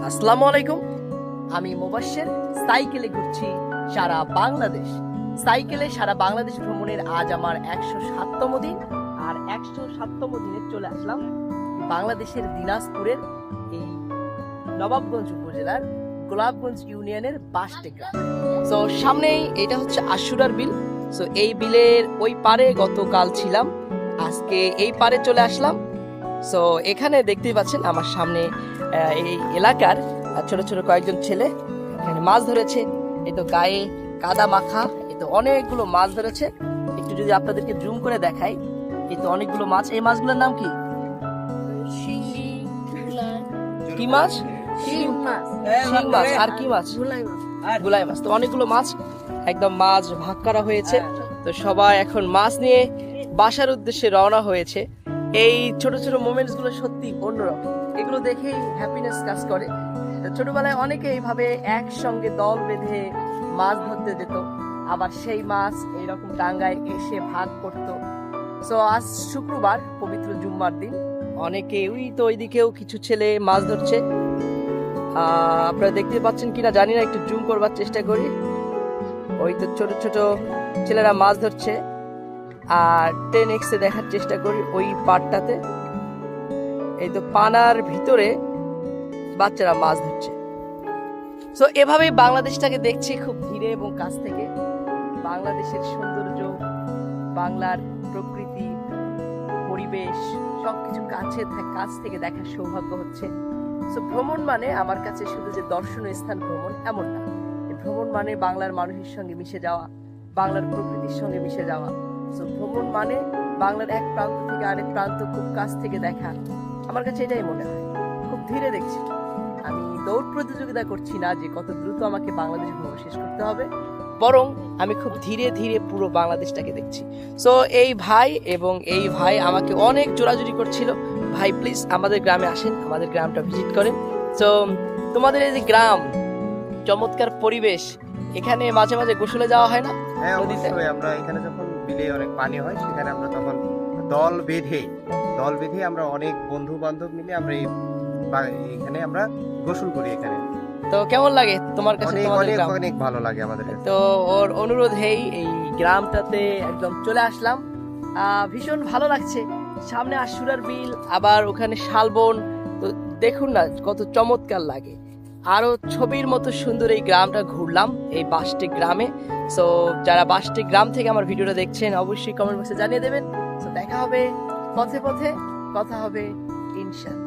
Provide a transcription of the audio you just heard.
আসসালামু আলাইকুম। আমি মুবাশশির সাইকেলে ঘুরছি সারা বাংলাদেশ। সাইকেলে সারা বাংলাদেশ ভ্রমণের আজ আমার 107তম দিন। আর 107তম দিনে চলে আসলাম বাংলাদেশের দিনাজপুরের এই নবাবগঞ্জ উপজেলার গোলাপগঞ্জ ইউনিয়নের বাসটে গ্রাম। তো সামনেই এটা হচ্ছে আশুরার বিল। সো এই বিলের ওই পারে গতকাল ছিলাম, আজকে এই পারে চলে আসলাম। সো এখানে দেখতেই পাচ্ছেন আমার সামনে এই এলাকার ছোট ছোট কয়েকজন ছেলে এখানে মাছ ধরেছে। এই তো গায়ে কাদা মাখা, এই তো অনেকগুলো মাছ ধরেছে। একটু যদি আপনাদেরকে জুম করে দেখাই, এই তো অনেকগুলো মাছ। এই মাছগুলোর নাম কি? কি মাছ? শিং মাছ। আর কি মাছ? গুলাই মাছ। তো অনেকগুলো মাছ, একদম মাছ ভাগ করা হয়েছে। তো সবাই এখন মাছ নিয়ে বাসার উদ্দেশ্যে রওনা হয়েছে। এই ছোট ছোট মোমেন্টস গুলো সত্যি অন্যরকম, এগুলো দেখেই হ্যাপিনেস কাজ করে। ছোটবেলায় অনেকে এইভাবে একসঙ্গে দল বেঁধে মাছ ধরতে যেত, আবার সেই মাছ এইরকম ডাঙ্গায় এসে ভাগ করত। সো আজ শুক্রবার, পবিত্র জুম্মার দিন, অনেকে ওইদিকেও কিছু ছেলে মাছ ধরছে। আপনারা দেখতে পাচ্ছেন কিনা জানি না, একটু জুম করবার চেষ্টা করি। ওই তো ছোট ছোট ছেলেরা মাছ ধরছে। আর 10x এ দেখার চেষ্টা করি ওই পাড়টাতে, এই তো পানার ভিতরে বাচ্চারা মাছ ধরছে। সো এভাবেই বাংলাদেশটাকে দেখছি খুব ধীরে এবং কাছ থেকে। বাংলাদেশের সৌন্দর্য, বাংলার প্রকৃতি, পরিবেশ সবকিছু কাছ থেকে দেখার সৌভাগ্য হচ্ছে। সো ভ্রমণ মানে আমার কাছে শুধু যে দর্শনীয় স্থান ভ্রমণ এমন না। ভ্রমণ মানে বাংলার মানুষের সঙ্গে মিশে যাওয়া, বাংলার প্রকৃতির সঙ্গে মিশে যাওয়া। সো ভ্রমণ মানে বাংলার এক প্রান্ত থেকে আরেক প্রান্ত খুব কাছ থেকে দেখা। আমার কাছে এটাই মনে হয়। খুব ধীরে দেখছি। আমি দৌড় প্রতিযোগিতা করছি না যে কত দ্রুত আমাকে বাংলাদেশ ভ্রমণ শেষ করতে হবে, বরং আমি খুব ধীরে ধীরে পুরো বাংলাদেশটাকে দেখছি। সো এই ভাই আমাকে অনেক জোরাজুরি করছিল, ভাই প্লিজ আমাদের গ্রামে আসেন, আমাদের গ্রামটা ভিজিট করেন। সো তোমাদের এই যে গ্রাম, চমৎকার পরিবেশ, এখানে মাঝে মাঝে গোসলে যাওয়া হয় না? হ্যাঁ অবশ্যই। আমরা এখানে যখন বিলে অনেক পানি হয়, সেখানে আমরা তখন দল বেঁধে আমরা অনেক বন্ধু বান্ধব মিলে আমরা এখানে আমরা গোসল করি এখানে। তো কেমন লাগে তোমার কাছে? অনেক ভালো লাগে আমাদের। তো ওর অনুরোধেই এই গ্রামটাতে একদম চলে আসলাম। ভীষণ ভালো লাগছে। সামনে আশুরার বিল, আবার ওখানে শালবন। তো দেখুন না কত চমৎকার লাগে। আরো ছবির মতো সুন্দর এই গ্রামটা ঘুরলাম, এই বাসটি গ্রামে। সো যারা বাসটি গ্রাম থেকে আমার ভিডিওটা দেখছেন অবশ্যই কমেন্ট বক্সে জানিয়ে দেবেন। তো দেখা হবে পথে পথে, কথা হবে ইনশাআল্লাহ।